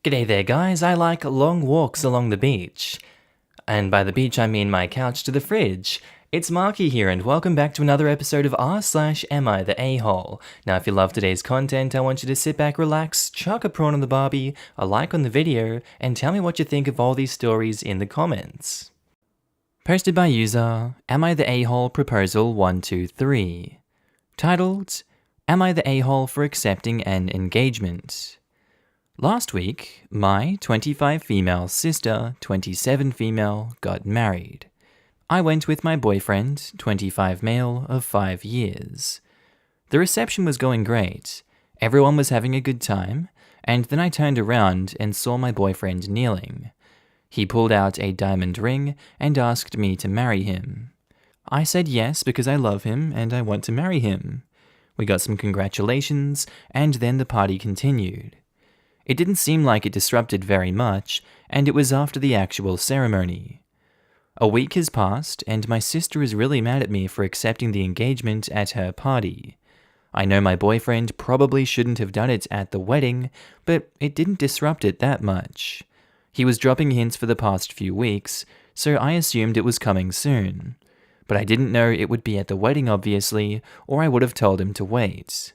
G'day there guys, I like long walks along the beach. And by the beach I mean my couch to the fridge. It's Markee here and welcome back to another episode of r/Am I the A-hole. Now if you love today's content, I want you to sit back, relax, chuck a prawn on the barbie, a like on the video, and tell me what you think of all these stories in the comments. Posted by user Am I the A-hole proposal 123. Titled, Am I the A-hole for accepting an engagement? Last week, my 25 female sister, 27 female, got married. I went with my boyfriend, 25 male, of 5 years. The reception was going great. Everyone was having a good time, and then I turned around and saw my boyfriend kneeling. He pulled out a diamond ring and asked me to marry him. I said yes because I love him and I want to marry him. We got some congratulations, and then the party continued. It didn't seem like it disrupted very much, and it was after the actual ceremony. A week has passed, and my sister is really mad at me for accepting the engagement at her party. I know my boyfriend probably shouldn't have done it at the wedding, but it didn't disrupt it that much. He was dropping hints for the past few weeks, so I assumed it was coming soon. But I didn't know it would be at the wedding obviously, or I would have told him to wait.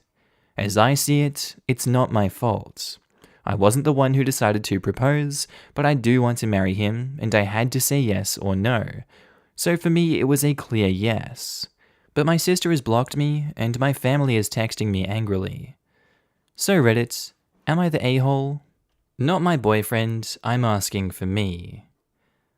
As I see it, it's not my fault. I wasn't the one who decided to propose, but I do want to marry him, and I had to say yes or no. So for me, it was a clear yes. But my sister has blocked me, and my family is texting me angrily. So Reddit, am I the a-hole? Not my boyfriend, I'm asking for me.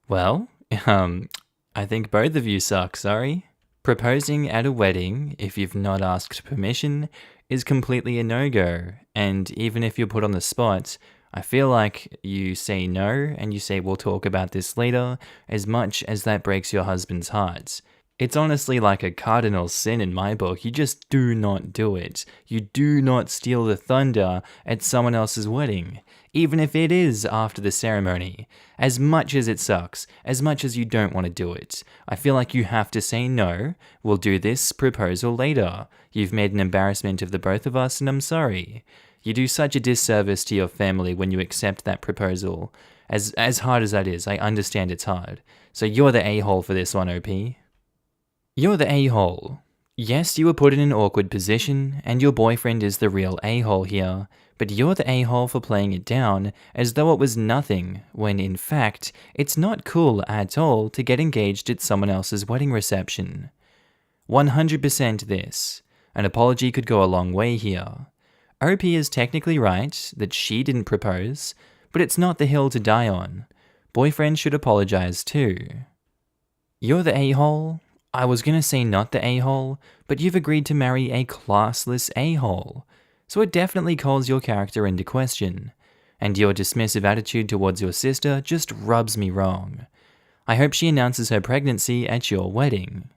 Well, I think both of you suck, sorry. Proposing at a wedding, if you've not asked permission, is completely a no-go, and even if you're put on the spot, I feel like you say no and you say we'll talk about this later, as much as that breaks your husband's heart. It's honestly like a cardinal sin in my book. You just do not do it. You do not steal the thunder at someone else's wedding, even if it is after the ceremony. As much as it sucks, as much as you don't want to do it, I feel like you have to say no, we'll do this proposal later. You've made an embarrassment of the both of us and I'm sorry. You do such a disservice to your family when you accept that proposal. As hard as that is, I understand it's hard. So you're the a-hole for this one, OP. You're the a-hole. Yes, you were put in an awkward position, and your boyfriend is the real a-hole here, but you're the a-hole for playing it down as though it was nothing, when in fact, it's not cool at all to get engaged at someone else's wedding reception. 100% this. An apology could go a long way here. OP is technically right that she didn't propose, but it's not the hill to die on. Boyfriend should apologize too. You're the a-hole? I was gonna say not the a-hole, but you've agreed to marry a classless a-hole, so it definitely calls your character into question, and your dismissive attitude towards your sister just rubs me wrong. I hope she announces her pregnancy at your wedding.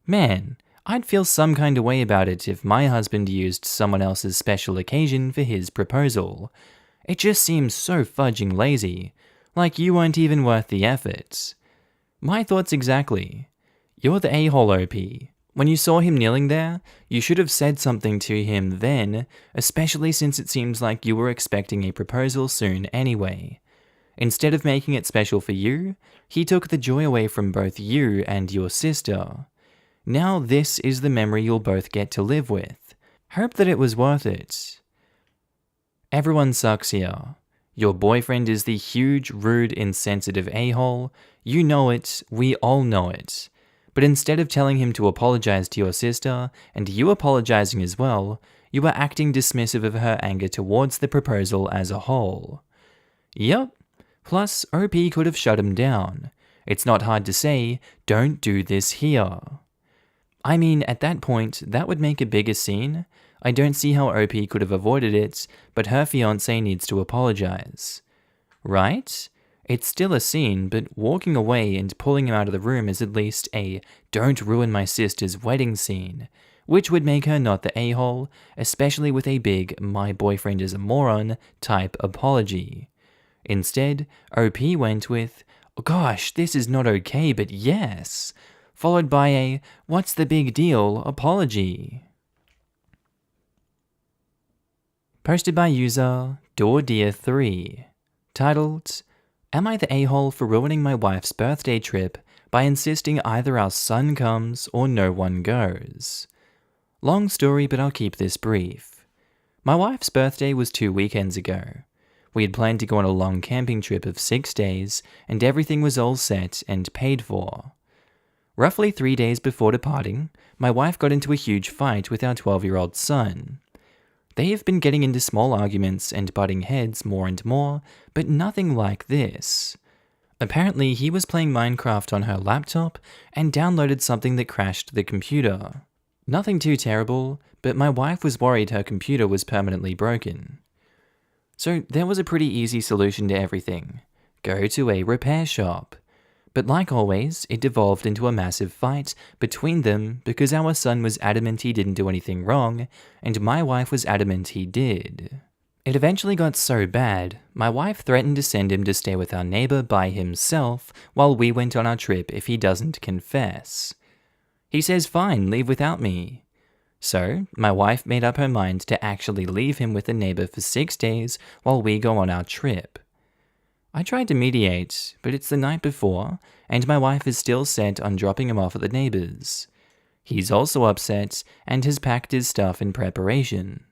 Man, I'd feel some kind of way about it if my husband used someone else's special occasion for his proposal. It just seems so fudging lazy, like you weren't even worth the effort. My thoughts exactly. You're the a-hole, OP. When you saw him kneeling there, you should have said something to him then, especially since it seems like you were expecting a proposal soon anyway. Instead of making it special for you, he took the joy away from both you and your sister. Now this is the memory you'll both get to live with. Hope that it was worth it. Everyone sucks here. Your boyfriend is the huge, rude, insensitive a-hole. You know it, we all know it. But instead of telling him to apologize to your sister, and you apologizing as well, you were acting dismissive of her anger towards the proposal as a whole. Yep. Plus, OP could have shut him down. It's not hard to say, don't do this here. I mean, at that point, that would make a bigger scene. I don't see how OP could have avoided it, but her fiancé needs to apologize. Right? It's still a scene, but walking away and pulling him out of the room is at least a don't ruin my sister's wedding scene, which would make her not the a-hole, especially with a big my boyfriend is a moron type apology. Instead, OP went with, oh gosh, this is not okay, but yes, followed by a what's the big deal apology. Posted by user DoorDear3. titled, Am I the a-hole for ruining my wife's birthday trip by insisting either our son comes or no one goes? Long story, but I'll keep this brief. My wife's birthday was 2 weekends ago. We had planned to go on a long camping trip of 6 days, and everything was all set and paid for. Roughly 3 days before departing, my wife got into a huge fight with our 12-year-old son. They have been getting into small arguments and butting heads more and more, but nothing like this. Apparently, he was playing Minecraft on her laptop and downloaded something that crashed the computer. Nothing too terrible, but my wife was worried her computer was permanently broken. So there was a pretty easy solution to everything. Go to a repair shop. But like always, it devolved into a massive fight between them because our son was adamant he didn't do anything wrong, and my wife was adamant he did. It eventually got so bad, my wife threatened to send him to stay with our neighbor by himself while we went on our trip if he doesn't confess. He says, fine, leave without me. So, my wife made up her mind to actually leave him with the neighbor for 6 days while we go on our trip. I tried to mediate, but it's the night before, and my wife is still set on dropping him off at the neighbor's. He's also upset, and has packed his stuff in preparation.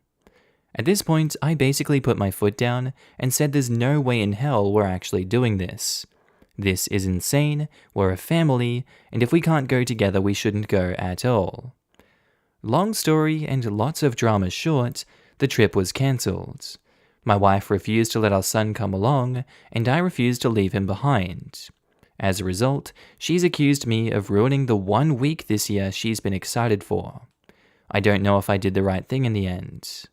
At this point, I basically put my foot down and said there's no way in hell we're actually doing this. This is insane, we're a family, and if we can't go together we shouldn't go at all. Long story and lots of drama short, the trip was cancelled. My wife refused to let our son come along, and I refused to leave him behind. As a result, she's accused me of ruining the 1 week this year she's been excited for. I don't know if I did the right thing in the end.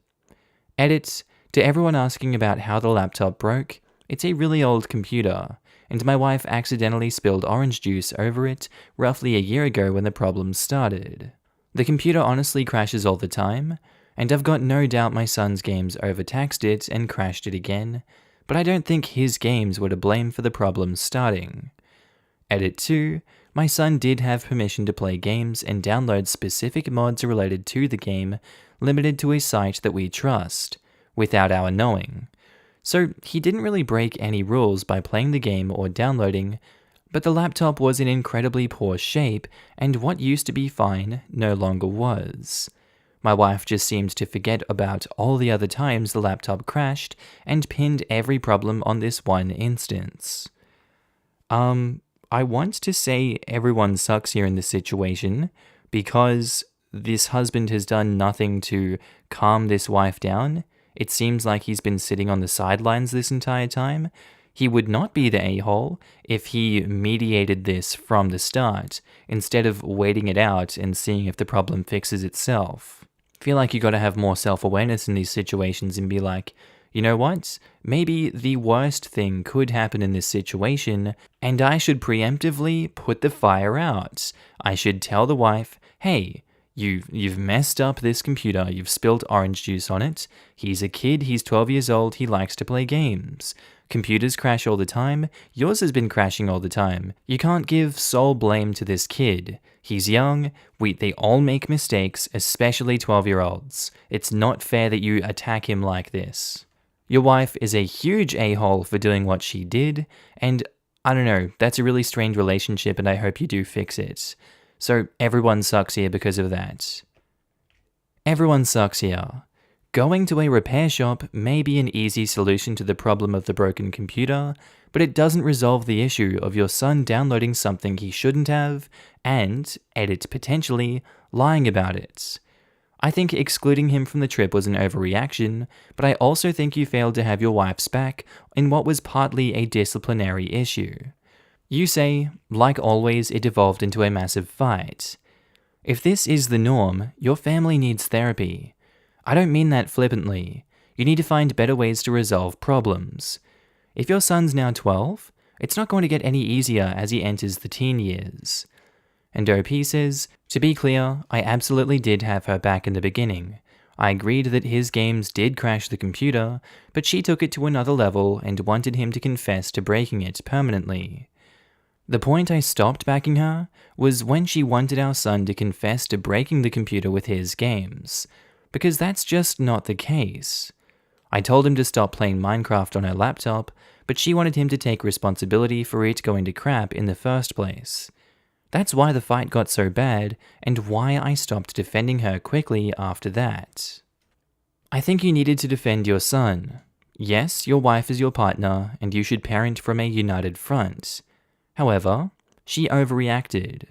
Edit, to everyone asking about how the laptop broke, it's a really old computer, and my wife accidentally spilled orange juice over it roughly a year ago when the problem started. The computer honestly crashes all the time, and I've got no doubt my son's games overtaxed it and crashed it again, but I don't think his games were to blame for the problem starting. Edit 2, my son did have permission to play games and download specific mods related to the game, limited to a site that we trust, without our knowing. So he didn't really break any rules by playing the game or downloading, but the laptop was in incredibly poor shape, and what used to be fine no longer was. My wife just seemed to forget about all the other times the laptop crashed and pinned every problem on this one instance. I want to say everyone sucks here in this situation because this husband has done nothing to calm this wife down. It seems like he's been sitting on the sidelines this entire time. He would not be the a-hole if he mediated this from the start, instead of waiting it out and seeing if the problem fixes itself. I feel like you gotta have more self-awareness in these situations and be like, you know what? Maybe the worst thing could happen in this situation, and I should preemptively put the fire out. I should tell the wife, hey, You've messed up this computer, you've spilled orange juice on it. He's a kid, he's 12 years old, he likes to play games. Computers crash all the time, yours has been crashing all the time. You can't give sole blame to this kid. He's young, they all make mistakes, especially 12-year-olds. It's not fair that you attack him like this. Your wife is a huge a-hole for doing what she did, and I don't know, that's a really strained relationship and I hope you do fix it. So everyone sucks here because of that. Everyone sucks here. Going to a repair shop may be an easy solution to the problem of the broken computer, but it doesn't resolve the issue of your son downloading something he shouldn't have, and, edit potentially, lying about it. I think excluding him from the trip was an overreaction, but I also think you failed to have your wife's back in what was partly a disciplinary issue. You say, like always, it evolved into a massive fight. If this is the norm, your family needs therapy. I don't mean that flippantly. You need to find better ways to resolve problems. If your son's now 12, it's not going to get any easier as he enters the teen years. And OP says, to be clear, I absolutely did have her back in the beginning. I agreed that his games did crash the computer, but she took it to another level and wanted him to confess to breaking it permanently. The point I stopped backing her was when she wanted our son to confess to breaking the computer with his games, because that's just not the case. I told him to stop playing Minecraft on her laptop, but she wanted him to take responsibility for it going to crap in the first place. That's why the fight got so bad, and why I stopped defending her quickly after that. I think you needed to defend your son. Yes, your wife is your partner, and you should parent from a united front. However, she overreacted.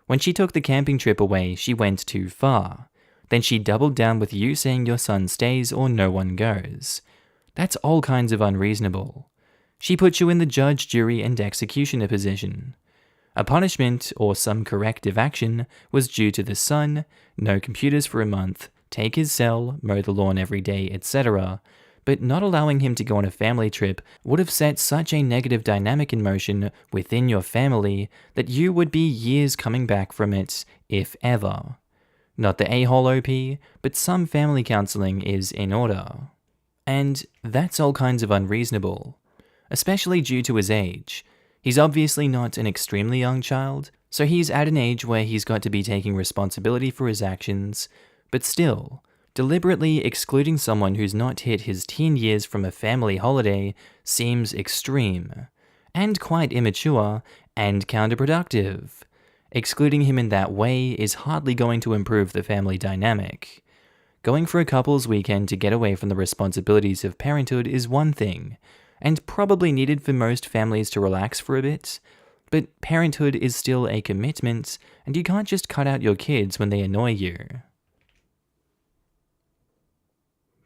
When she took the camping trip away, she went too far. Then she doubled down with you saying your son stays or no one goes. That's all kinds of unreasonable. She put you in the judge, jury, and executioner position. A punishment or some corrective action was due to the son, no computers for a month, take his cell, mow the lawn every day, etc., but not allowing him to go on a family trip would have set such a negative dynamic in motion within your family that you would be years coming back from it, if ever. Not the a-hole OP, but some family counseling is in order. And that's all kinds of unreasonable, especially due to his age. He's obviously not an extremely young child, so he's at an age where he's got to be taking responsibility for his actions, but still, deliberately excluding someone who's not hit his teen years from a family holiday seems extreme, and quite immature and counterproductive. Excluding him in that way is hardly going to improve the family dynamic. Going for a couple's weekend to get away from the responsibilities of parenthood is one thing, and probably needed for most families to relax for a bit, but parenthood is still a commitment, and you can't just cut out your kids when they annoy you.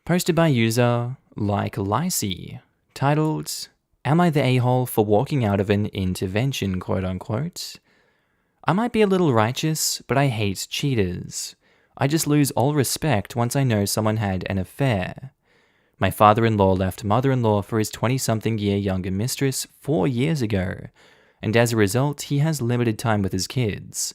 Posted by user like Lysy, titled, "Am I the a-hole for walking out of an intervention, quote-unquote? I might be a little righteous, but I hate cheaters. I just lose all respect once I know someone had an affair. My father-in-law left mother-in-law for his 20-something year younger mistress 4 years ago, and as a result, he has limited time with his kids.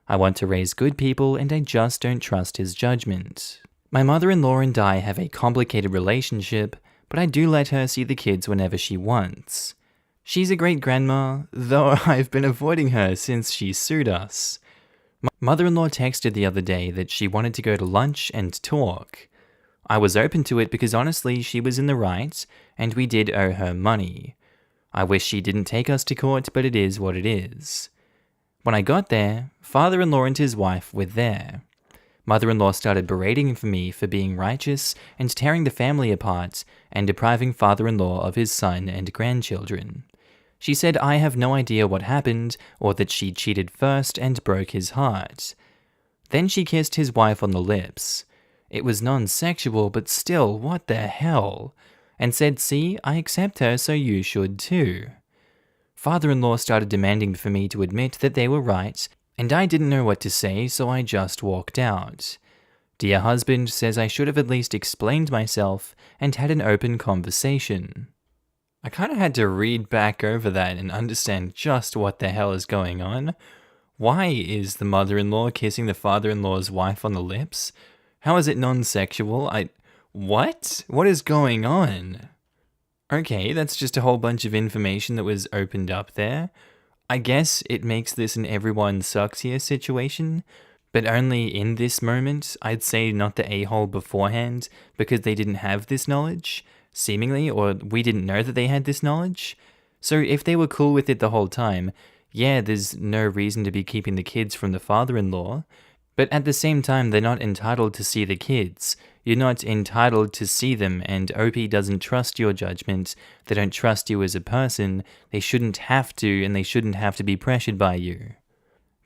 I want to raise good people, and I just don't trust his judgment. My mother-in-law and I have a complicated relationship, but I do let her see the kids whenever she wants. She's a great grandma, though I've been avoiding her since she sued us. Mother-in-law texted the other day that she wanted to go to lunch and talk. I was open to it because honestly she was in the right, and we did owe her money. I wish she didn't take us to court, but it is what it is. When I got there, father-in-law and his wife were there. Mother-in-law started berating me for being righteous and tearing the family apart and depriving father-in-law of his son and grandchildren. She said I have no idea what happened or that she cheated first and broke his heart. Then she kissed his wife on the lips. It was non-sexual, but still, what the hell? And said, see, I accept her, so you should too. Father-in-law started demanding for me to admit that they were right, and I didn't know what to say, so I just walked out. Dear husband says I should have at least explained myself and had an open conversation. I kind of had to read back over that and understand just what the hell is going on. Why is the mother-in-law kissing the father-in-law's wife on the lips? How is it non-sexual? What? What is going on? Okay, that's just a whole bunch of information that was opened up there. I guess it makes this an everyone sucks here situation, but only in this moment. I'd say not the a-hole beforehand, because they didn't have this knowledge, seemingly, or we didn't know that they had this knowledge. So if they were cool with it the whole time, yeah, there's no reason to be keeping the kids from the father-in-law, but at the same time, they're not entitled to see the kids. You're not entitled to see them, and OP doesn't trust your judgment. They don't trust you as a person. They shouldn't have to, and they shouldn't have to be pressured by you.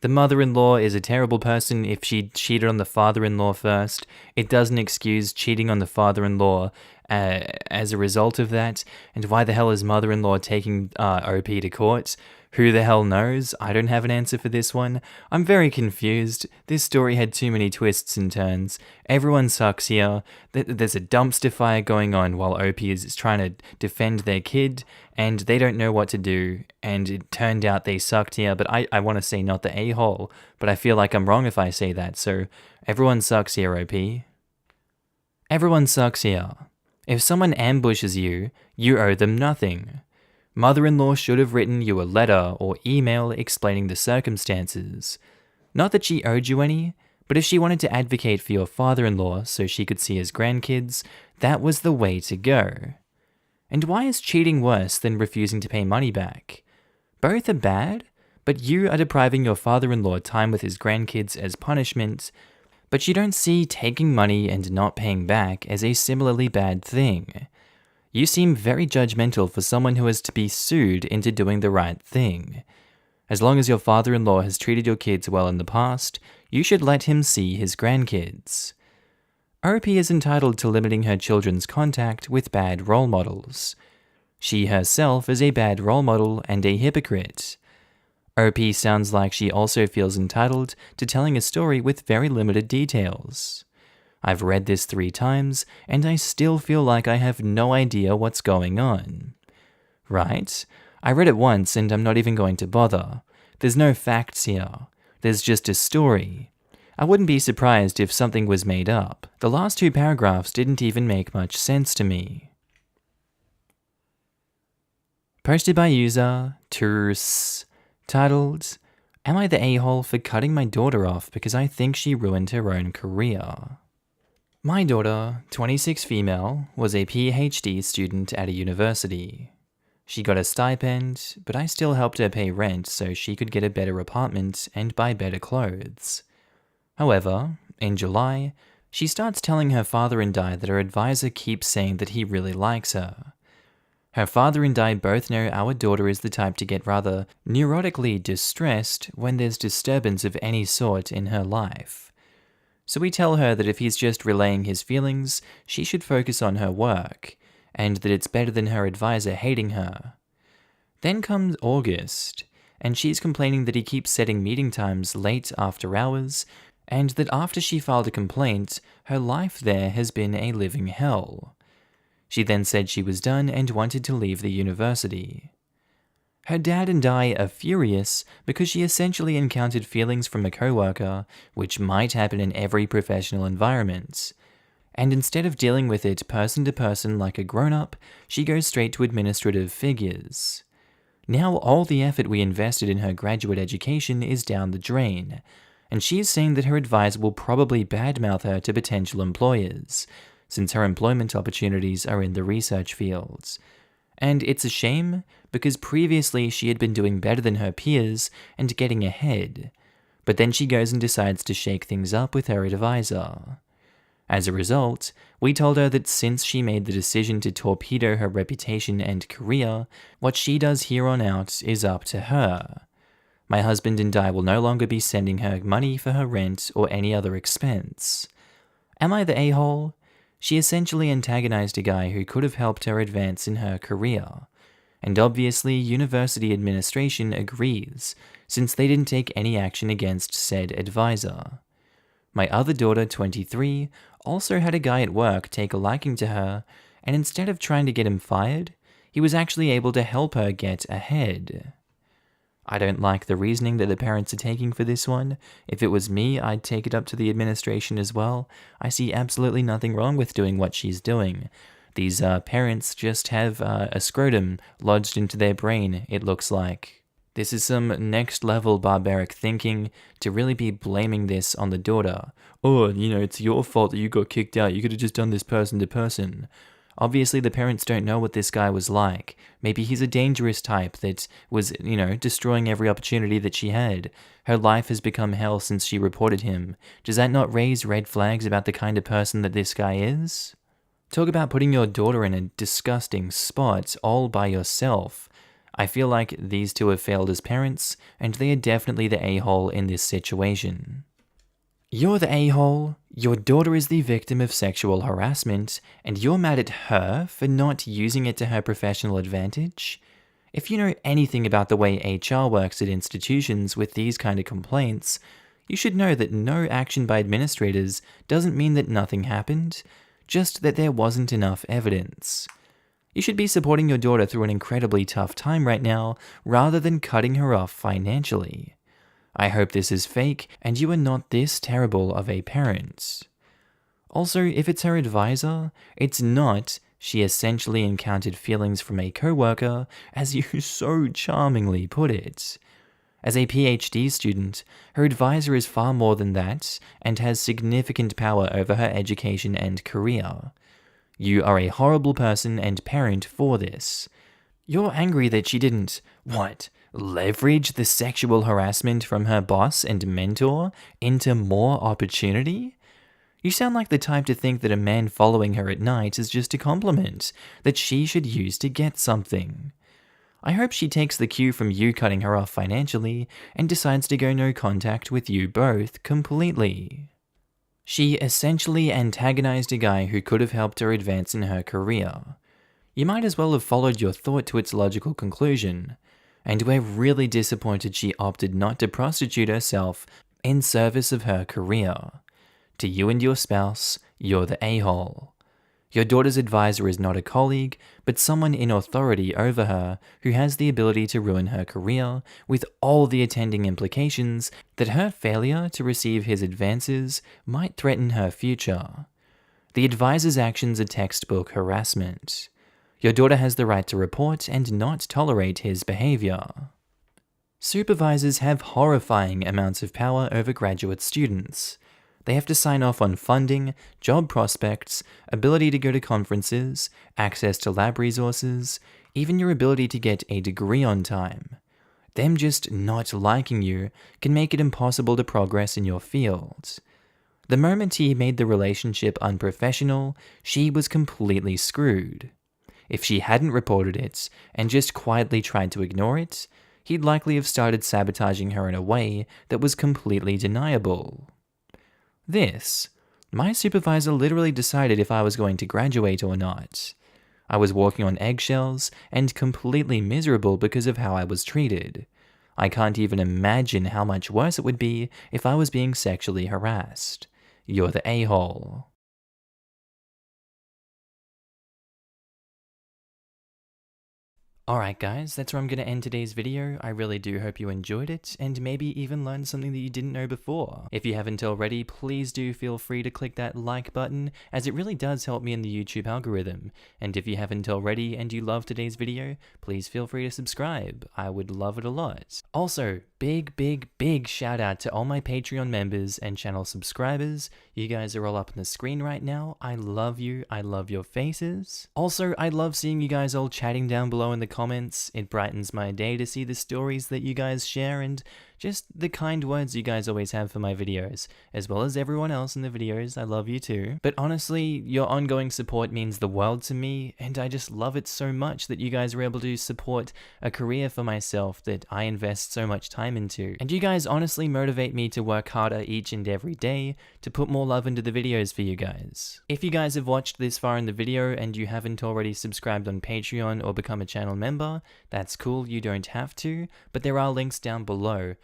The mother-in-law is a terrible person if she cheated on the father-in-law first. It doesn't excuse cheating on the father-in-law as a result of that. And why the hell is mother-in-law taking OP to court? Who the hell knows? I don't have an answer for this one. I'm very confused. This story had too many twists and turns. Everyone sucks here. There's a dumpster fire going on while OP is trying to defend their kid, and they don't know what to do, and it turned out they sucked here, but I want to say not the a-hole, but I feel like I'm wrong if I say that, so everyone sucks here, OP. Everyone sucks here. If someone ambushes you, you owe them nothing. Mother-in-law should have written you a letter or email explaining the circumstances. Not that she owed you any, but if she wanted to advocate for your father-in-law so she could see his grandkids, that was the way to go. And why is cheating worse than refusing to pay money back? Both are bad, but you are depriving your father-in-law time with his grandkids as punishment, but you don't see taking money and not paying back as a similarly bad thing. You seem very judgmental for someone who is to be sued into doing the right thing. As long as your father-in-law has treated your kids well in the past, you should let him see his grandkids. OP is entitled to limiting her children's contact with bad role models. She herself is a bad role model and a hypocrite. OP sounds like she also feels entitled to telling a story with very limited details. I've read this 3 times, and I still feel like I have no idea what's going on. Right? I read it once and I'm not even going to bother. There's no facts here. There's just a story. I wouldn't be surprised if something was made up. The last 2 paragraphs didn't even make much sense to me. Posted by user Turs, titled, "Am I the a-hole for cutting my daughter off because I think she ruined her own career?" My daughter, 26 female, was a PhD student at a university. She got a stipend, but I still helped her pay rent so she could get a better apartment and buy better clothes. However, in July, she starts telling her father and I that her advisor keeps saying that he really likes her. Her father and I both know our daughter is the type to get rather neurotically distressed when there's disturbance of any sort in her life. So we tell her that if he's just relaying his feelings, she should focus on her work, and that it's better than her advisor hating her. Then comes August, and she's complaining that he keeps setting meeting times late after hours, and that after she filed a complaint, her life there has been a living hell. She then said she was done and wanted to leave the university. Her dad and I are furious because she essentially encountered feelings from a coworker, which might happen in every professional environment. And instead of dealing with it person to person like a grown-up, she goes straight to administrative figures. Now all the effort we invested in her graduate education is down the drain, and she is saying that her advisor will probably badmouth her to potential employers, since her employment opportunities are in the research fields. And it's a shame, because previously she had been doing better than her peers and getting ahead, but then she goes and decides to shake things up with her advisor. As a result, we told her that since she made the decision to torpedo her reputation and career, what she does here on out is up to her. My husband and I will no longer be sending her money for her rent or any other expense. Am I the a-hole? She essentially antagonized a guy who could have helped her advance in her career. And obviously, university administration agrees, since they didn't take any action against said advisor. My other daughter, 23, also had a guy at work take a liking to her, and instead of trying to get him fired, he was actually able to help her get ahead. I don't like the reasoning that the parents are taking for this one. If it was me, I'd take it up to the administration as well. I see absolutely nothing wrong with doing what she's doing. These parents just have a scrotum lodged into their brain, it looks like. This is some next-level barbaric thinking to really be blaming this on the daughter. Oh, it's your fault that you got kicked out. You could have just done this person to person. Obviously, the parents don't know what this guy was like. Maybe he's a dangerous type that was, destroying every opportunity that she had. Her life has become hell since she reported him. Does that not raise red flags about the kind of person that this guy is? Talk about putting your daughter in a disgusting spot all by yourself. I feel like these two have failed as parents, and they are definitely the a-hole in this situation. You're the a-hole, your daughter is the victim of sexual harassment, and you're mad at her for not using it to her professional advantage? If you know anything about the way HR works at institutions with these kind of complaints, you should know that no action by administrators doesn't mean that nothing happened, just that there wasn't enough evidence. You should be supporting your daughter through an incredibly tough time right now, rather than cutting her off financially. I hope this is fake, and you are not this terrible of a parent. Also, if it's her advisor, it's not she essentially encountered feelings from a coworker, as you so charmingly put it. As a PhD student, her advisor is far more than that, and has significant power over her education and career. You are a horrible person and parent for this. You're angry that she didn't, what, leverage the sexual harassment from her boss and mentor into more opportunity? You sound like the type to think that a man following her at night is just a compliment that she should use to get something. I hope she takes the cue from you cutting her off financially and decides to go no contact with you both completely. She essentially antagonized a guy who could have helped her advance in her career. You might as well have followed your thought to its logical conclusion, and we're really disappointed she opted not to prostitute herself in service of her career. To you and your spouse, you're the a-hole. Your daughter's advisor is not a colleague, but someone in authority over her who has the ability to ruin her career, with all the attending implications that her failure to receive his advances might threaten her future. The advisor's actions are textbook harassment. Your daughter has the right to report and not tolerate his behavior. Supervisors have horrifying amounts of power over graduate students. They have to sign off on funding, job prospects, ability to go to conferences, access to lab resources, even your ability to get a degree on time. Them just not liking you can make it impossible to progress in your field. The moment he made the relationship unprofessional, she was completely screwed. If she hadn't reported it and just quietly tried to ignore it, he'd likely have started sabotaging her in a way that was completely deniable. My supervisor literally decided if I was going to graduate or not. I was walking on eggshells and completely miserable because of how I was treated. I can't even imagine how much worse it would be if I was being sexually harassed. You're the a-hole. Alright guys, that's where I'm going to end today's video. I really do hope you enjoyed it, and maybe even learned something that you didn't know before. If you haven't already, please do feel free to click that like button, as it really does help me in the YouTube algorithm. And if you haven't already and you loved today's video, please feel free to subscribe. I would love it a lot. Also, big shout out to all my Patreon members and channel subscribers. You guys are all up on the screen right now. I love you. I love your faces. Also, I love seeing you guys all chatting down below in the comments. It brightens my day to see the stories that you guys share and just the kind words you guys always have for my videos, as well as everyone else in the videos. I love you too. But honestly, your ongoing support means the world to me, and I just love it so much that you guys are able to support a career for myself that I invest so much time into. And you guys honestly motivate me to work harder each and every day to put more love into the videos for you guys. If you guys have watched this far in the video and you haven't already subscribed on Patreon or become a channel member, that's cool, you don't have to, but there are links down below.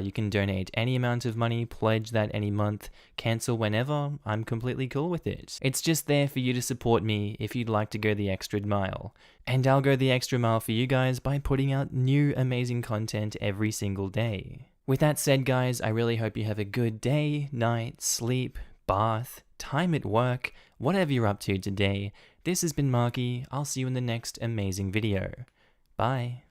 You can donate any amount of money, pledge that any month, cancel whenever. I'm completely cool with it. It's just there for you to support me if you'd like to go the extra mile. And I'll go the extra mile for you guys by putting out new amazing content every single day. With that said guys, I really hope you have a good day, night, sleep, bath, time at work, whatever you're up to today. This has been Markee. I'll see you in the next amazing video. Bye.